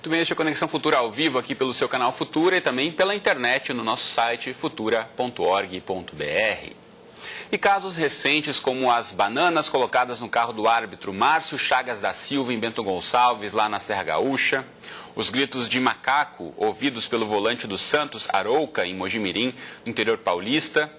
Muito bem, este é Conexão Futura ao vivo aqui pelo seu canal Futura e também pela internet no nosso site futura.org.br. E casos recentes como as bananas colocadas no carro do árbitro Márcio Chagas da Silva em Bento Gonçalves, lá na Serra Gaúcha, os gritos de macaco ouvidos pelo volante do Santos, Arouca, em Mojimirim, no interior paulista,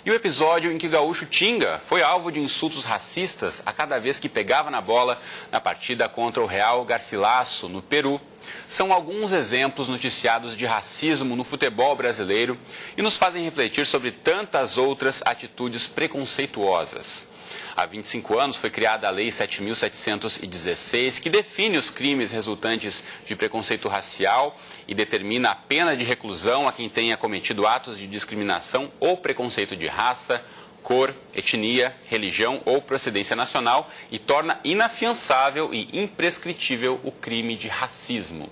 e o episódio em que o gaúcho Tinga foi alvo de insultos racistas a cada vez que pegava na bola na partida contra o Real Garcilaso, no Peru, são alguns exemplos noticiados de racismo no futebol brasileiro e nos fazem refletir sobre tantas outras atitudes preconceituosas. Há 25 anos foi criada a Lei 7.716, que define os crimes resultantes de preconceito racial e determina a pena de reclusão a quem tenha cometido atos de discriminação ou preconceito de raça, cor, etnia, religião ou procedência nacional e torna inafiançável e imprescritível o crime de racismo.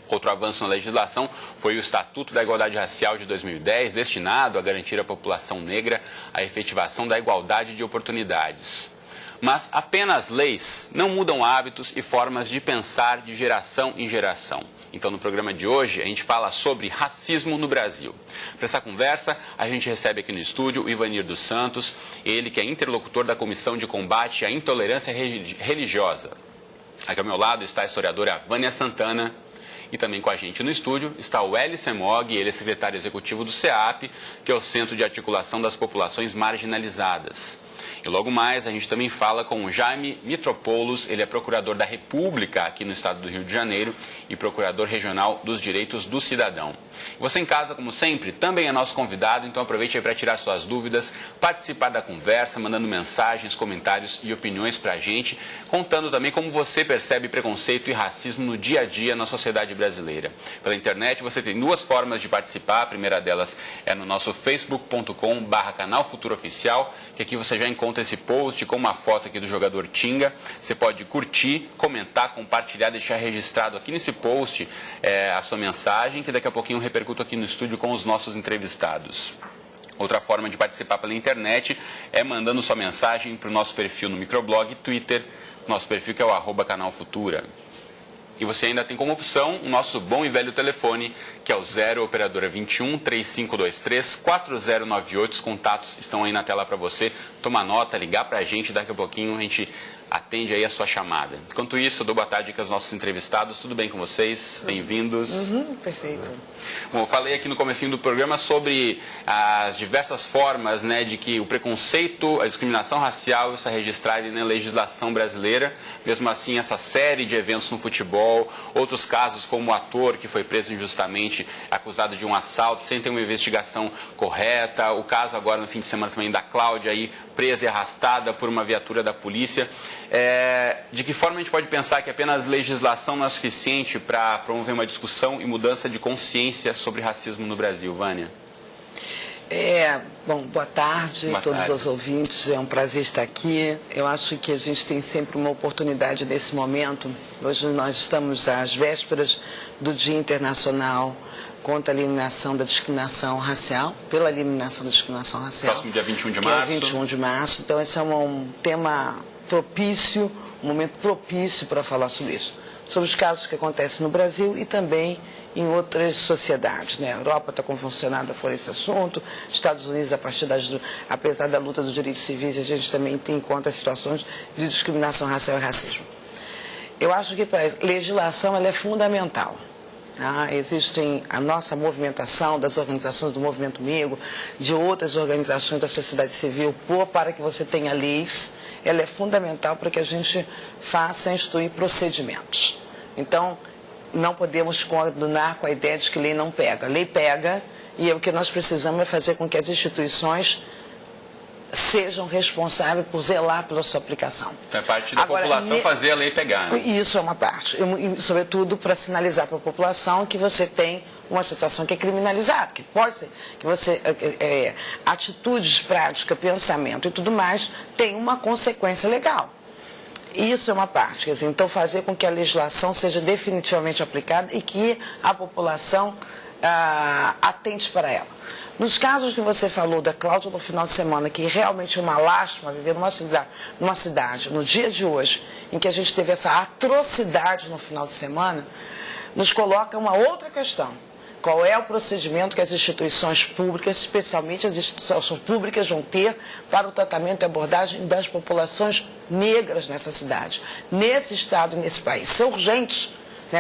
Outro avanço na legislação foi o Estatuto da Igualdade Racial de 2010, destinado a garantir à população negra a efetivação da igualdade de oportunidades. Mas apenas leis não mudam hábitos e formas de pensar de geração em geração. Então, no programa de hoje, a gente fala sobre racismo no Brasil. Para essa conversa, a gente recebe aqui no estúdio o Ivanir dos Santos, ele que é interlocutor da Comissão de Combate à Intolerância Religiosa. Aqui ao meu lado está a historiadora Vânia Santana. E também com a gente no estúdio está o Hélio Semog, ele é secretário executivo do CEAP, que é o Centro de Articulação das Populações Marginalizadas. E logo mais a gente também fala com o Jaime Mitropoulos, ele é procurador da República aqui no estado do Rio de Janeiro e procurador regional dos direitos do cidadão. Você em casa, como sempre, também é nosso convidado, então aproveite aí para tirar suas dúvidas, participar da conversa, mandando mensagens, comentários e opiniões para a gente, contando também como você percebe preconceito e racismo no dia a dia na sociedade brasileira. Pela internet você tem duas formas de participar, a primeira delas é no nosso facebook.com/canal Futura Oficial, que aqui você já encontra esse post com uma foto aqui do jogador Tinga. Você pode curtir, comentar, compartilhar, deixar registrado aqui nesse post a sua mensagem, que daqui a pouquinho eu repercuto aqui no estúdio com os nossos entrevistados. Outra forma de participar pela internet é mandando sua mensagem para o nosso perfil no microblog, Twitter, nosso perfil que é o @canal Futura. E você ainda tem como opção o nosso bom e velho telefone, que é o 0 operadora 21 3523 4098. Os contatos estão aí na tela para você. Toma nota, ligar para a gente, daqui a pouquinho a gente atende aí a sua chamada. Enquanto isso, eu dou boa tarde aqui aos nossos entrevistados. Tudo bem com vocês? Bem-vindos. Perfeito. Bom, eu falei aqui no comecinho do programa sobre as diversas formas, né, de que o preconceito, a discriminação racial está registrada na legislação brasileira. Mesmo assim, essa série de eventos no futebol, outros casos como o ator que foi preso injustamente, acusado de um assalto, sem ter uma investigação correta. O caso agora no fim de semana também da Cláudia, aí, presa e arrastada por uma viatura da polícia. De que forma a gente pode pensar que apenas legislação não é suficiente para promover uma discussão e mudança de consciência sobre racismo no Brasil, Vânia? Bom, boa tarde a todos os ouvintes, é um prazer estar aqui. Eu acho que a gente tem sempre uma oportunidade nesse momento. Hoje nós estamos às vésperas do Dia Internacional contra a eliminação da discriminação racial, pela eliminação da discriminação racial. Próximo dia 21 de março. Que é 21 de março, então esse é um tema propício, um momento propício para falar sobre isso. Sobre os casos que acontecem no Brasil e também em outras sociedades, né? A Europa está convulsionada por esse assunto, Estados Unidos, apesar da luta dos direitos civis, a gente também tem em conta situações de discriminação racial e racismo. Eu acho que a legislação ela é fundamental. Existem a nossa movimentação das organizações do movimento negro, de outras organizações da sociedade civil, para que você tenha leis, ela é fundamental para que a gente faça instruir procedimentos. Então, não podemos condenar com a ideia de que lei não pega. Lei pega e o que nós precisamos é fazer com que as instituições sejam responsáveis por zelar pela sua aplicação. Então é parte da população fazer a lei pegar, né? Isso é uma parte. E, sobretudo, para sinalizar para a população que você tem uma situação que é criminalizada, que pode ser, que você, atitudes, prática, pensamento e tudo mais, tem uma consequência legal. Isso é uma parte. Quer dizer, então, fazer com que a legislação seja definitivamente aplicada e que a população atente para ela. Nos casos que você falou da Cláudia no final de semana, que realmente é uma lástima viver numa cidade, no dia de hoje, em que a gente teve essa atrocidade no final de semana, nos coloca uma outra questão. Qual é o procedimento que as instituições públicas, especialmente as instituições públicas, vão ter para o tratamento e abordagem das populações negras nessa cidade, nesse estado e nesse país? Isso é urgente.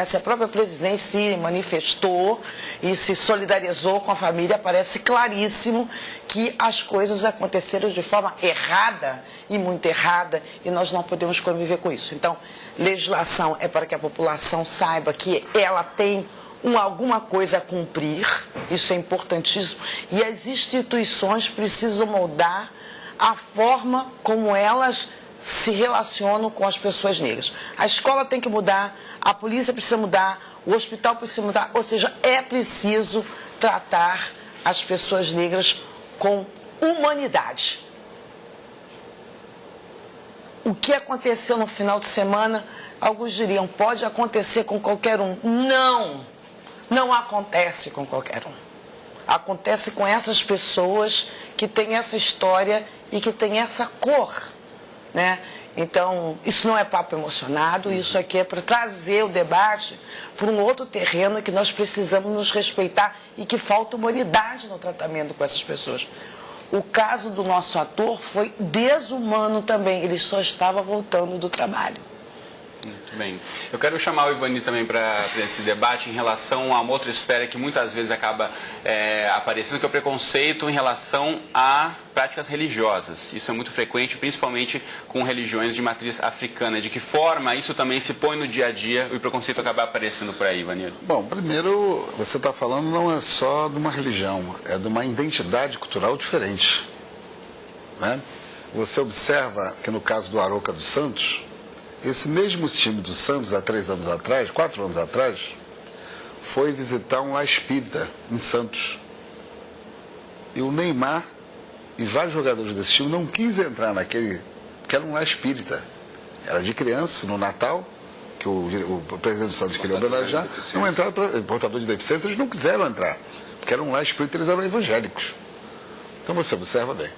Se a própria presidente se manifestou e se solidarizou com a família, parece claríssimo que as coisas aconteceram de forma errada e muito errada, e nós não podemos conviver com isso. Então, legislação é para que a população saiba que ela tem alguma coisa a cumprir, isso é importantíssimo, e as instituições precisam moldar a forma como elas se relacionam com as pessoas negras. A escola tem que mudar, a polícia precisa mudar, o hospital precisa mudar, ou seja, é preciso tratar as pessoas negras com humanidade. O que aconteceu no final de semana, alguns diriam, pode acontecer com qualquer um. Não acontece com qualquer um. Acontece com essas pessoas que têm essa história e que têm essa cor, Então, isso não é papo emocionado, isso aqui é para trazer o debate para um outro terreno que nós precisamos nos respeitar e que falta humanidade no tratamento com essas pessoas. O caso do nosso ator foi desumano também, ele só estava voltando do trabalho. Muito bem. Eu quero chamar o Ivani também para esse debate em relação a uma outra esfera que muitas vezes acaba aparecendo, que é o preconceito em relação a práticas religiosas. Isso é muito frequente, principalmente com religiões de matriz africana. De que forma isso também se põe no dia a dia e o preconceito acaba aparecendo por aí, Ivani? Bom, primeiro, você está falando não é só de uma religião, é de uma identidade cultural diferente. Você observa que no caso do Arouca dos Santos, esse mesmo time do Santos, há 4 anos atrás, foi visitar um lar espírita em Santos. E o Neymar e vários jogadores desse time não quis entrar naquele, que era um lar espírita. Era de criança, no Natal, que o presidente do Santos queria homenagear, não entraram, portador de deficiência, eles não quiseram entrar, porque era um lar espírita, eles eram evangélicos. Então você observa bem.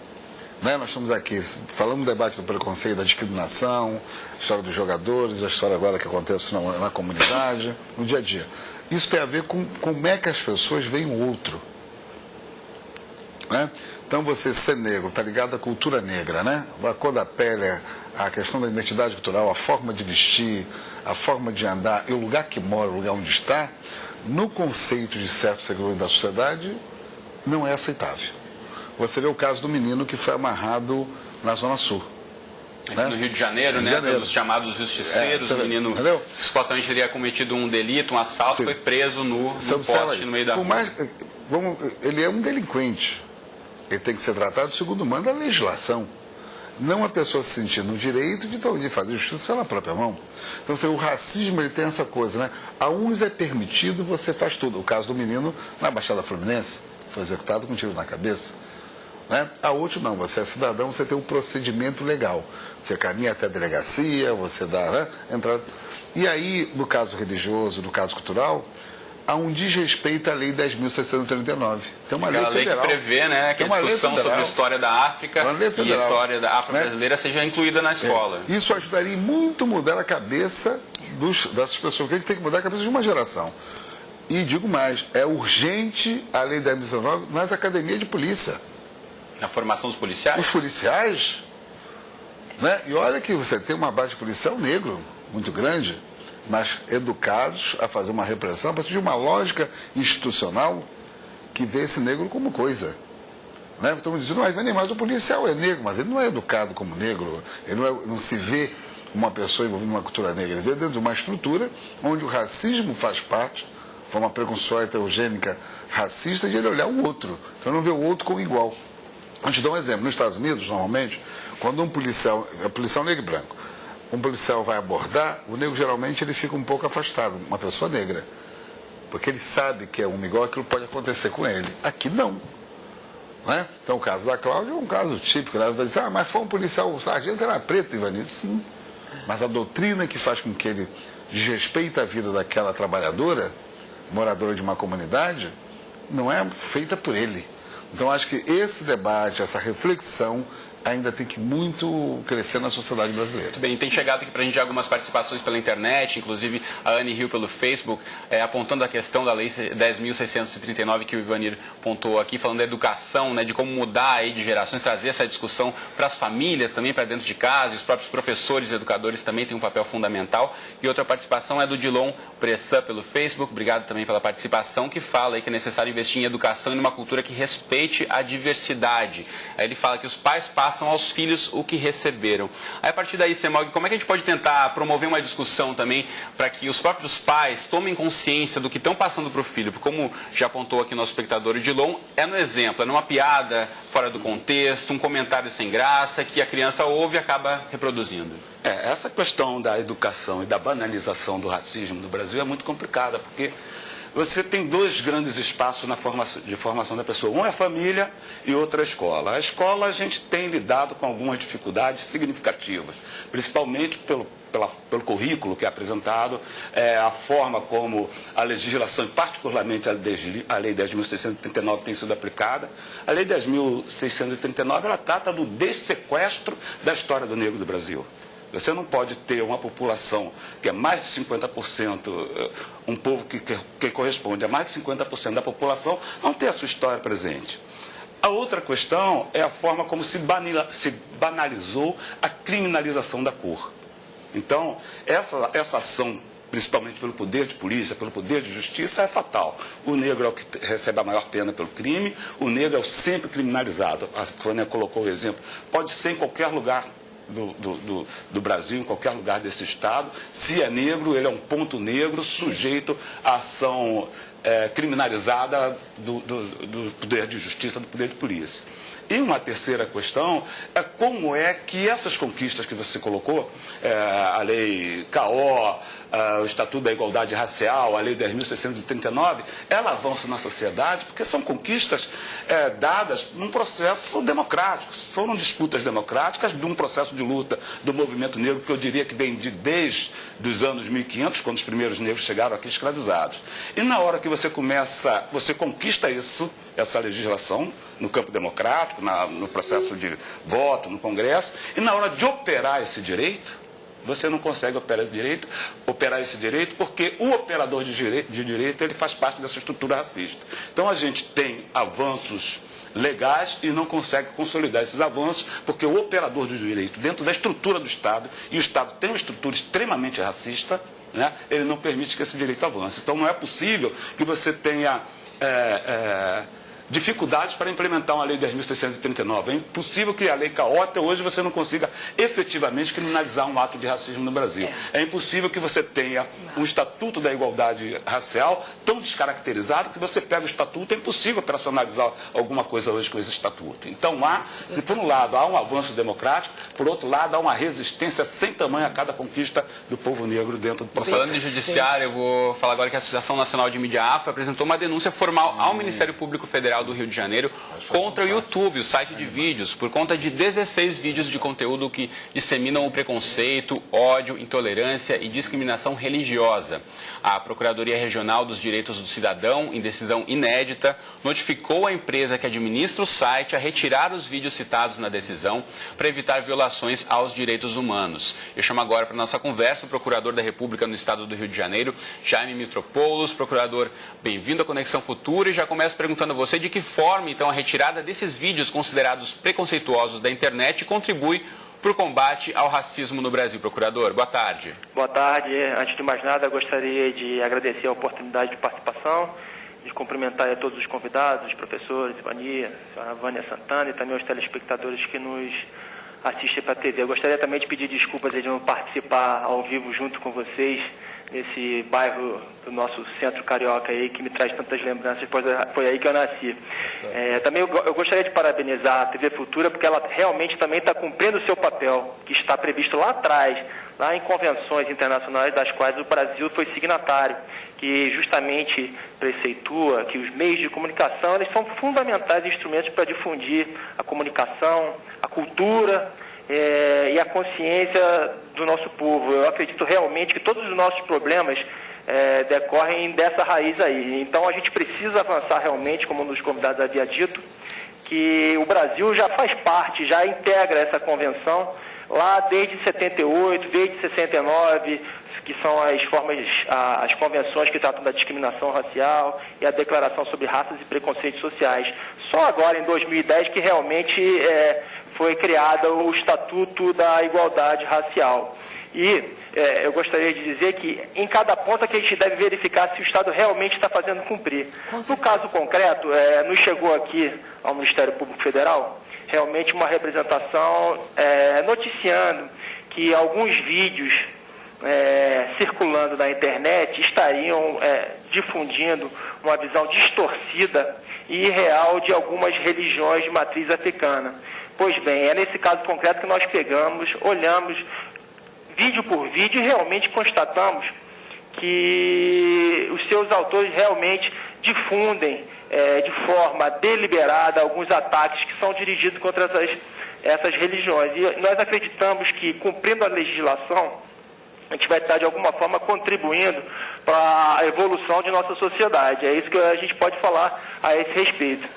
Nós estamos aqui falando do debate do preconceito, da discriminação, a história dos jogadores, a história agora que acontece na comunidade, no dia a dia. Isso tem a ver com como é que as pessoas veem o outro. Então você ser negro, está ligado à cultura negra, a cor da pele, a questão da identidade cultural, a forma de vestir, a forma de andar e o lugar que mora, o lugar onde está, no conceito de certos segmentos da sociedade, não é aceitável. Você vê o caso do menino que foi amarrado na Zona Sul. Aqui no Rio de Janeiro, pelos chamados justiceiros, o menino que supostamente teria cometido um delito, um assalto, foi preso no poste, no meio da rua. Ele é um delinquente. Ele tem que ser tratado segundo manda a legislação. Não a pessoa se sentir no direito de fazer justiça pela própria mão. Então, o racismo ele tem essa coisa, A uns é permitido, você faz tudo. O caso do menino na Baixada Fluminense, foi executado com um tiro na cabeça. A outro não, você é cidadão, você tem um procedimento legal. Você caminha até a delegacia, você dá entrada. E aí, no caso religioso, no caso cultural, há um desrespeito à Lei 10.639. Tem uma lei federal. Que prevê que a discussão sobre a história da África e a história da África brasileira seja incluída na escola. Isso ajudaria muito a mudar a cabeça dessas pessoas, que a gente tem que mudar a cabeça de uma geração. E digo mais, é urgente a Lei 10.639 nas academias de polícia. Na formação dos policiais? Os policiais, E olha que você tem uma base policial negro muito grande, mas educados a fazer uma repressão a partir de uma lógica institucional que vê esse negro como coisa. Estamos dizendo, mas o policial é negro, mas ele não é educado como negro, ele não se vê uma pessoa envolvida numa cultura negra, ele vê dentro de uma estrutura onde o racismo faz parte, forma preconceituosa, eugênica, racista, de ele olhar o outro. Então não vê o outro como igual. Vou te dar um exemplo. Nos Estados Unidos, normalmente, quando um policial negro e branco, um policial vai abordar, o negro geralmente ele fica um pouco afastado, uma pessoa negra. Porque ele sabe que é um igual, aquilo pode acontecer com ele. Aqui não. Então o caso da Cláudia é um caso típico. Ela vai dizer, mas foi um policial, o sargento era preto, Ivanildo. Sim. Mas a doutrina que faz com que ele desrespeite a vida daquela trabalhadora, moradora de uma comunidade, não é feita por ele. Então, acho que esse debate, essa reflexão ainda tem que muito crescer na sociedade brasileira. Muito bem, tem chegado aqui para a gente algumas participações pela internet, inclusive a Anne Hill pelo Facebook, apontando a questão da Lei 10.639 que o Ivanir pontuou aqui, falando da educação, né, de como mudar aí de gerações, trazer essa discussão para as famílias também, para dentro de casa, e os próprios professores e educadores também têm um papel fundamental. E outra participação é do Dilon Pressan pelo Facebook, obrigado também pela participação, que fala aí que é necessário investir em educação e numa cultura que respeite a diversidade. Aí ele fala que os pais passam aos filhos o que receberam. Aí, a partir daí, Semog, como é que a gente pode tentar promover uma discussão também para que os próprios pais tomem consciência do que estão passando para o filho? Porque, como já apontou aqui nosso espectador Edilon, é no exemplo, é numa piada fora do contexto, um comentário sem graça que a criança ouve e acaba reproduzindo. Essa questão da educação e da banalização do racismo no Brasil é muito complicada, porque você tem dois grandes espaços de formação da pessoa. Um é a família e outro é a escola. A escola a gente tem lidado com algumas dificuldades significativas, principalmente pelo currículo que é apresentado, a forma como a legislação, particularmente a Lei 10.639 tem sido aplicada. A Lei 10.639 ela trata do dessequestro da história do negro do Brasil. Você não pode ter uma população que é mais de 50%, um povo que corresponde a mais de 50% da população, não ter a sua história presente. A outra questão é a forma como se banalizou a criminalização da cor. Então, essa ação, principalmente pelo poder de polícia, pelo poder de justiça, é fatal. O negro é o que recebe a maior pena pelo crime, o negro é o sempre criminalizado. A Fânia colocou o exemplo, pode ser em qualquer lugar do Brasil, em qualquer lugar desse estado. Se é negro, ele é um ponto negro sujeito à ação criminalizada do poder de justiça, do poder de polícia. E uma terceira questão é como é que essas conquistas que você colocou, a Lei CAO, o Estatuto da Igualdade Racial, a Lei 10.639, ela avança na sociedade porque são conquistas dadas num processo democrático. Foram disputas democráticas de um processo de luta do movimento negro, que eu diria que vem desde os anos 1500, quando os primeiros negros chegaram aqui escravizados. E na hora que você conquista essa legislação no campo democrático, no processo de voto, no Congresso, e na hora de operar esse direito, você não consegue operar esse direito porque o operador de direito ele faz parte dessa estrutura racista. Então a gente tem avanços legais e não consegue consolidar esses avanços porque o operador de direito, dentro da estrutura do Estado, e o Estado tem uma estrutura extremamente racista, né, ele não permite que esse direito avance. Então não é possível que você tenha dificuldades para implementar uma Lei 10.639. É impossível que a Lei CAO até hoje você não consiga efetivamente criminalizar um ato de racismo no Brasil. É impossível que você tenha um Estatuto da Igualdade Racial tão descaracterizado que você pega o Estatuto, é impossível operacionalizar alguma coisa hoje com esse Estatuto. Então, se por um lado há um avanço democrático, por outro lado há uma resistência sem tamanho a cada conquista do povo negro dentro do processo. Falando em judiciário, eu vou falar agora que a Associação Nacional de Mídia Afro apresentou uma denúncia formal ao Ministério Público Federal do Rio de Janeiro contra o YouTube, o site de vídeos, por conta de 16 vídeos de conteúdo que disseminam o preconceito, ódio, intolerância e discriminação religiosa. A Procuradoria Regional dos Direitos do Cidadão, em decisão inédita, notificou a empresa que administra o site a retirar os vídeos citados na decisão para evitar violações aos direitos humanos. Eu chamo agora para a nossa conversa o Procurador da República no Estado do Rio de Janeiro, Jaime Mitropoulos. Procurador, bem-vindo à Conexão Futura, e já começo perguntando a você de que forma, então, a retirada desses vídeos considerados preconceituosos da internet contribui para o combate ao racismo no Brasil. Procurador, boa tarde. Boa tarde. Antes de mais nada, gostaria de agradecer a oportunidade de participação, de cumprimentar a todos os convidados, os professores, Ivanir, a senhora Vânia Santana e também os telespectadores que nos assistem para a TV. Eu gostaria também de pedir desculpas de não participar ao vivo junto com vocês nesse bairro do nosso centro carioca aí, que me traz tantas lembranças, pois foi aí que eu nasci. Também eu gostaria de parabenizar a TV Futura, porque ela realmente também está cumprindo o seu papel, que está previsto lá atrás, lá em convenções internacionais das quais o Brasil foi signatário, que justamente preceitua que os meios de comunicação eles são fundamentais instrumentos para difundir a comunicação, a cultura e a consciência do nosso povo. Eu acredito realmente que todos os nossos problemas decorrem dessa raiz aí. Então a gente precisa avançar realmente, como um dos convidados havia dito, que o Brasil já faz parte, já integra essa convenção lá desde 78, desde 69, que são as convenções que tratam da discriminação racial e a Declaração sobre Raças e Preconceitos Sociais. Só agora, em 2010, que realmente foi criado o Estatuto da Igualdade Racial. E eu gostaria de dizer que em cada ponto que a gente deve verificar se o Estado realmente está fazendo cumprir. No caso concreto, nos chegou aqui ao Ministério Público Federal realmente uma representação noticiando que alguns vídeos circulando na internet estariam difundindo uma visão distorcida e irreal de algumas religiões de matriz africana. Pois bem, é nesse caso concreto que nós pegamos, olhamos vídeo por vídeo e realmente constatamos que os seus autores realmente difundem de forma deliberada alguns ataques que são dirigidos contra essas religiões. E nós acreditamos que, cumprindo a legislação, a gente vai estar de alguma forma contribuindo para a evolução de nossa sociedade. É isso que a gente pode falar a esse respeito.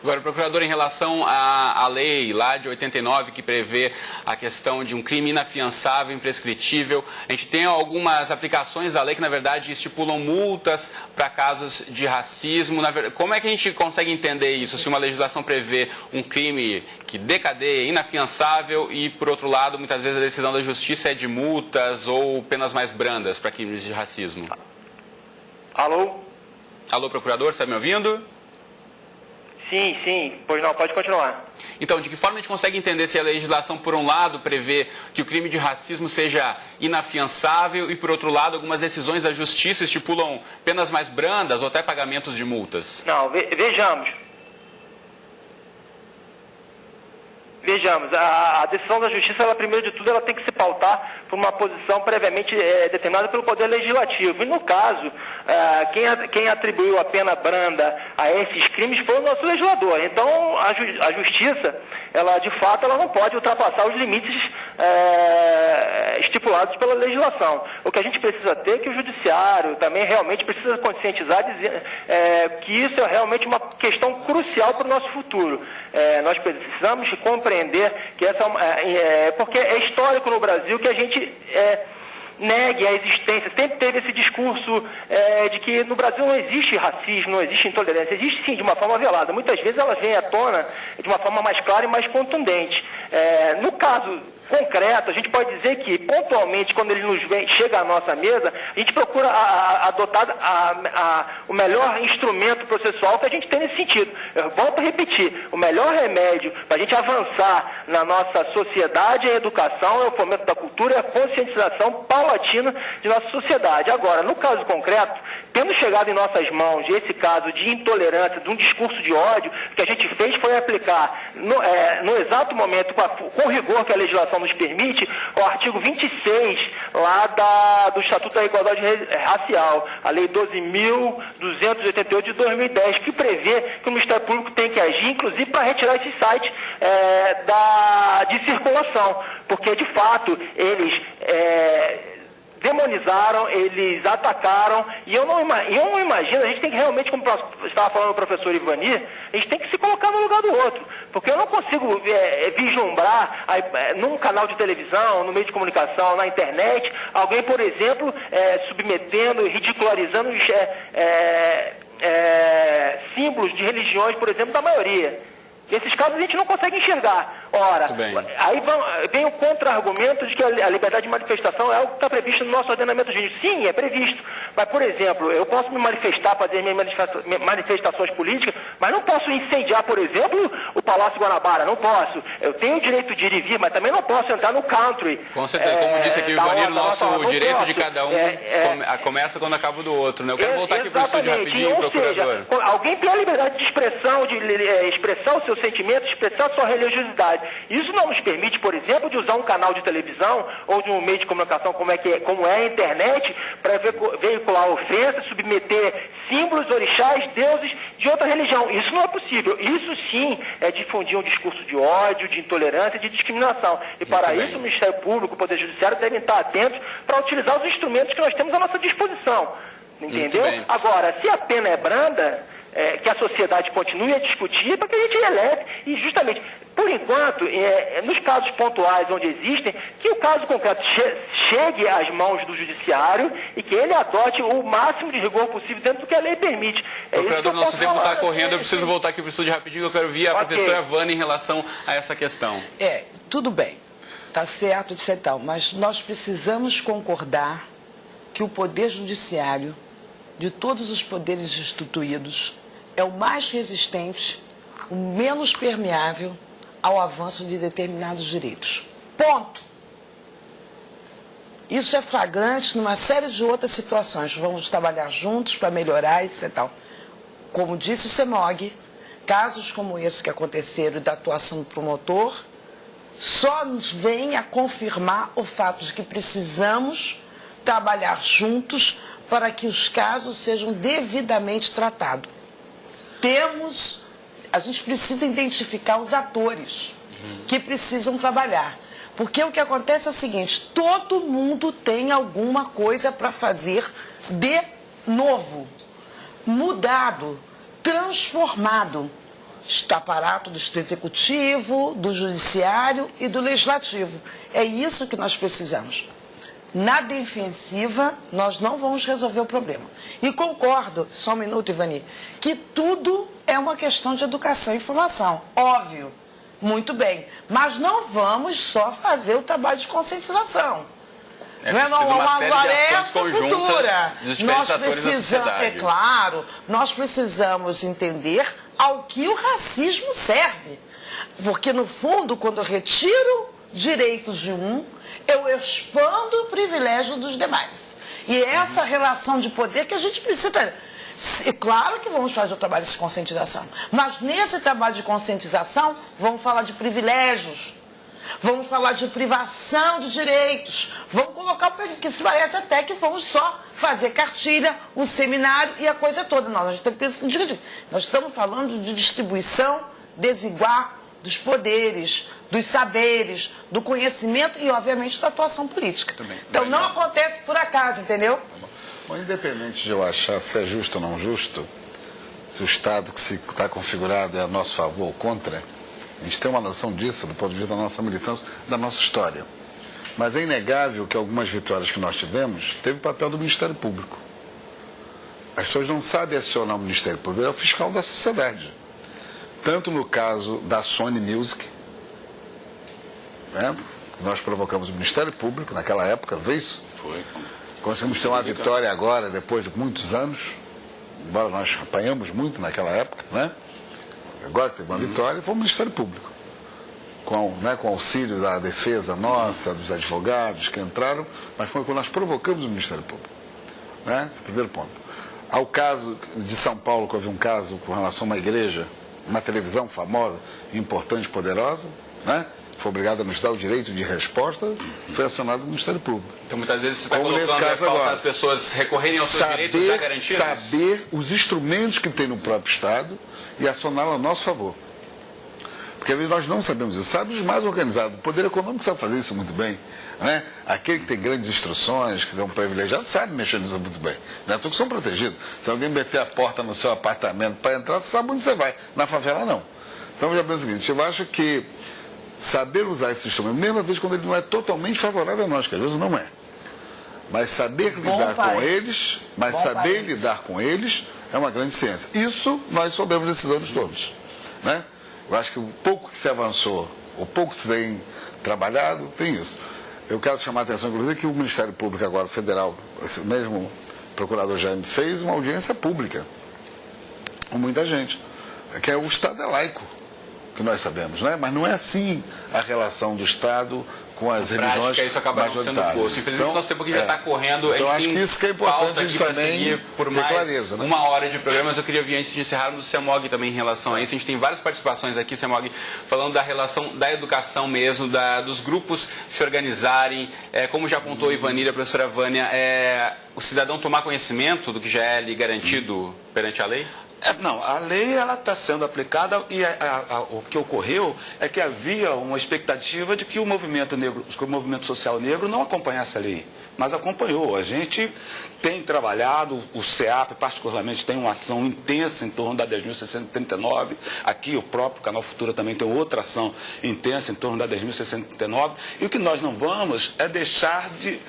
Agora, procurador, em relação à lei lá de 89, que prevê a questão de um crime inafiançável, imprescritível, a gente tem algumas aplicações da lei que, na verdade, estipulam multas para casos de racismo. Como é que a gente consegue entender isso? Se uma legislação prevê um crime que dê cadeia, inafiançável, e, por outro lado, muitas vezes a decisão da justiça é de multas ou penas mais brandas para crimes de racismo. Alô? Alô, procurador, está me ouvindo? Sim, pois não, pode continuar. Então, de que forma a gente consegue entender se a legislação, por um lado, prevê que o crime de racismo seja inafiançável e, por outro lado, algumas decisões da justiça estipulam penas mais brandas ou até pagamentos de multas? Não, vejamos. A decisão da justiça, ela, primeiro de tudo, ela tem que se pautar por uma posição previamente determinada pelo Poder Legislativo. E, no caso, quem atribuiu a pena branda a esses crimes foi o nosso legislador. Então, a justiça, ela, de fato, ela não pode ultrapassar os limites estipulados pela legislação. O que a gente precisa ter é que o judiciário também realmente precisa conscientizar que isso é realmente uma questão crucial para o nosso futuro. Nós precisamos compreender que porque é histórico no Brasil que a gente negue a existência. Sempre teve esse discurso de que no Brasil não existe racismo, não existe intolerância. Existe sim, de uma forma velada. Muitas vezes elas vêm à tona de uma forma mais clara e mais contundente. No caso concreto, a gente pode dizer que, pontualmente, quando ele chega à nossa mesa, a gente procura adotar o melhor instrumento processual que a gente tem nesse sentido. Eu volto a repetir, o melhor remédio para a gente avançar na nossa sociedade é a educação, é o fomento da cultura, é a conscientização paulatina de nossa sociedade. Agora, no caso concreto, tendo chegado em nossas mãos esse caso de intolerância, de um discurso de ódio, o que a gente fez foi aplicar, no exato momento, com o rigor que a legislação nos permite, o artigo 26 lá do Estatuto da Igualdade Racial, a Lei 12.288 de 2010, que prevê que o Ministério Público tem que agir, inclusive, para retirar esses sites de circulação, porque, de fato, eles demonizaram, eles atacaram, e eu não imagino, a gente tem que realmente, como estava falando o professor Ivani, a gente tem que se colocar no lugar do outro, porque eu não consigo vislumbrar num canal de televisão, no meio de comunicação, na internet, alguém, por exemplo, submetendo, ridicularizando símbolos de religiões, por exemplo, da maioria. Esses casos a gente não consegue enxergar. Ora, aí vem o contra-argumento de que a liberdade de manifestação é algo que está previsto no nosso ordenamento jurídico. Sim, é previsto. Mas, por exemplo, eu posso me manifestar, fazer minhas manifestações políticas, mas não posso incendiar, por exemplo, o Palácio Guanabara. Não posso. Eu tenho o direito de ir e vir, mas também não posso entrar no country. Com certeza, como disse aqui o Ivani, o direito de cada um começa quando acaba o do outro, né? Eu quero voltar aqui para o estúdio rapidinho, procurador. Seja, alguém tem a liberdade de expressão, de expressar os seus sentimentos, expressar a sua religiosidade. Isso não nos permite, por exemplo, de usar um canal de televisão ou de um meio de comunicação como é a internet para veicular ofensas, submeter símbolos, orixás, deuses de outra religião. Isso não é possível. Isso sim é difundir um discurso de ódio, de intolerância, de discriminação. E para isso o Ministério Público, o Poder Judiciário devem estar atentos para utilizar os instrumentos que nós temos à nossa disposição. Entendeu? Agora, se a pena é branda, que a sociedade continue a discutir para que a gente eleve e justamente, por enquanto, nos casos pontuais onde existem, que o caso concreto chegue às mãos do judiciário e que ele adote o máximo de rigor possível dentro do que a lei permite. Procurador, nosso tempo está correndo, eu preciso voltar aqui para o estúdio rapidinho, eu quero ouvir a professora Vânia em relação a essa questão. Tudo bem, está certo de tal, mas nós precisamos concordar que o Poder Judiciário, de todos os poderes instituídos, é o mais resistente, o menos permeável ao avanço de determinados direitos. Ponto. Isso é flagrante numa série de outras situações. Vamos trabalhar juntos para melhorar, etc. Como disse Semog, casos como esse que aconteceram da atuação do promotor, só nos vem a confirmar o fato de que precisamos trabalhar juntos para que os casos sejam devidamente tratados. A gente precisa identificar os atores que precisam trabalhar. Porque o que acontece é o seguinte, todo mundo tem alguma coisa para fazer de novo, mudado, transformado. Aparato do executivo, do judiciário e do legislativo. É isso que nós precisamos. Na defensiva, nós não vamos resolver o problema. E concordo, só um minuto, Ivani, que tudo é uma questão de educação e informação. Óbvio, muito bem. Mas não vamos só fazer o trabalho de conscientização. Não é uma tarefa futura. Nós precisamos, claro, nós precisamos entender ao que o racismo serve. Porque, no fundo, quando eu retiro direitos de um, eu expando o privilégio dos demais. E é essa relação de poder que a gente precisa. Claro que vamos fazer o trabalho de conscientização, mas nesse trabalho de conscientização vamos falar de privilégios, vamos falar de privação de direitos, vamos colocar o perfil, que se parece até que vamos só fazer cartilha, um seminário e a coisa toda. Não, nós estamos falando de distribuição desigual dos poderes, dos saberes, do conhecimento e, obviamente, da atuação política. Então, não acontece por acaso, entendeu? Bom, independente de eu achar se é justo ou não justo, se o Estado que se está configurado é a nosso favor ou contra, a gente tem uma noção disso do ponto de vista da nossa militância, da nossa história. Mas é inegável que algumas vitórias que nós tivemos teve o papel do Ministério Público. As pessoas não sabem acionar o Ministério Público, é o fiscal da sociedade. Tanto no caso da Sony Music, né? Nós provocamos o Ministério Público naquela época, vê isso? Foi. Conseguimos ter uma vitória agora, depois de muitos anos, embora nós apanhamos muito naquela época, né? Agora que teve uma vitória, foi o Ministério Público. Com auxílio da defesa nossa, dos advogados que entraram, mas foi quando nós provocamos o Ministério Público. Né? Esse é o primeiro ponto. Ao caso de São Paulo, que houve um caso com relação a uma igreja, uma televisão famosa, importante, poderosa, né? Foi obrigado a nos dar o direito de resposta, foi acionado o Ministério Público. Então, muitas vezes você está colocando a falta das pessoas recorrerem aos seus direitos já garantidos? Saber os instrumentos que tem no próprio Estado e acioná-lo a nosso favor. Porque às vezes nós não sabemos isso. Sabe os mais organizados. O poder econômico sabe fazer isso muito bem. Né? Aquele que tem grandes instruções, que tem um privilegiado, sabe mexer nisso muito bem. Não é todos que são protegidos. Se alguém meter a porta no seu apartamento para entrar, você sabe onde você vai. Na favela, não. Então, já penso o seguinte, eu acho que saber usar esse instrumento, mesmo às vezes quando ele não é totalmente favorável a nós, que às vezes não é. Mas saber lidar com eles, lidar com eles é uma grande ciência. Isso nós soubemos nesses anos todos. Né? Eu acho que o pouco que se avançou, o pouco que se tem trabalhado, tem isso. Eu quero chamar a atenção, inclusive, que o Ministério Público agora, federal, esse mesmo procurador Jaime, fez uma audiência pública com muita gente. Que o Estado é laico, que nós sabemos, né? Mas não é assim a relação do Estado com as religiões isso acaba não sendo posto. Infelizmente, então, nosso tempo aqui já está correndo. Então, a gente gente tem isso que é importante aqui para seguir por mais clareza, né? 1 hora de programa, mas eu queria ouvir, antes de encerrarmos, o Semog também em relação a isso. A gente tem várias participações aqui, Semog, falando da relação da educação mesmo, dos grupos se organizarem, como já apontou a Ivanir, a professora Vânia, o cidadão tomar conhecimento do que já é lhe garantido perante a lei? Não, a lei ela está sendo aplicada e o que ocorreu é que havia uma expectativa de que o movimento negro, que o movimento social negro não acompanhasse a lei, mas acompanhou. A gente tem trabalhado, o CEAP particularmente tem uma ação intensa em torno da 10.639, aqui o próprio Canal Futura também tem outra ação intensa em torno da 10.639, e o que nós não vamos é deixar de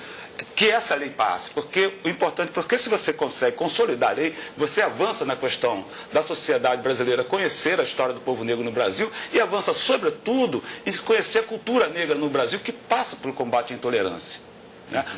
que essa lei passe, porque o importante, porque se você consegue consolidar a lei, você avança na questão da sociedade brasileira conhecer a história do povo negro no Brasil e avança, sobretudo, em conhecer a cultura negra no Brasil, que passa pelo combate à intolerância.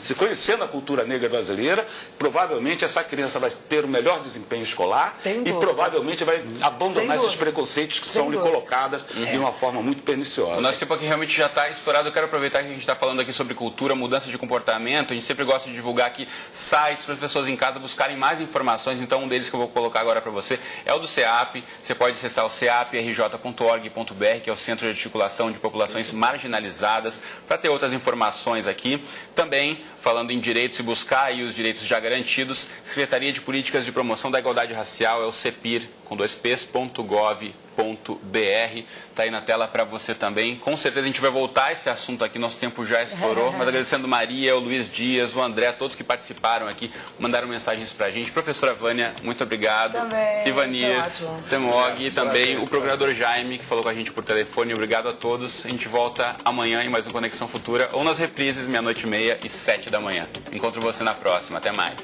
Se conhecendo a cultura negra brasileira, provavelmente essa criança vai ter o melhor desempenho escolar e provavelmente vai abandonar esses preconceitos que são lhe colocados de uma forma muito perniciosa. O nosso tempo aqui realmente já está estourado. Eu quero aproveitar que a gente está falando aqui sobre cultura, mudança de comportamento. A gente sempre gosta de divulgar aqui sites para as pessoas em casa buscarem mais informações. Então, um deles que eu vou colocar agora para você é o do CEAP. Você pode acessar o ceaprj.org.br, que é o Centro de Articulação de Populações Marginalizadas, para ter outras informações aqui. Também, falando em direitos e buscar aí os direitos já garantidos, Secretaria de Políticas de Promoção da Igualdade Racial é o CEPIR, com 2ps.gov.br. Está aí na tela para você também. Com certeza a gente vai voltar a esse assunto aqui, nosso tempo já estourou, mas agradecendo Maria, o Luiz Dias, o André, todos que participaram aqui, mandaram mensagens para a gente. Professora Vânia, muito obrigado. Também. Ivanir, Semog e também o procurador Jaime, que falou com a gente por telefone. Obrigado a todos. A gente volta amanhã em mais um Conexão Futura, ou nas reprises, 00:30 e 7 da manhã. Encontro você na próxima. Até mais.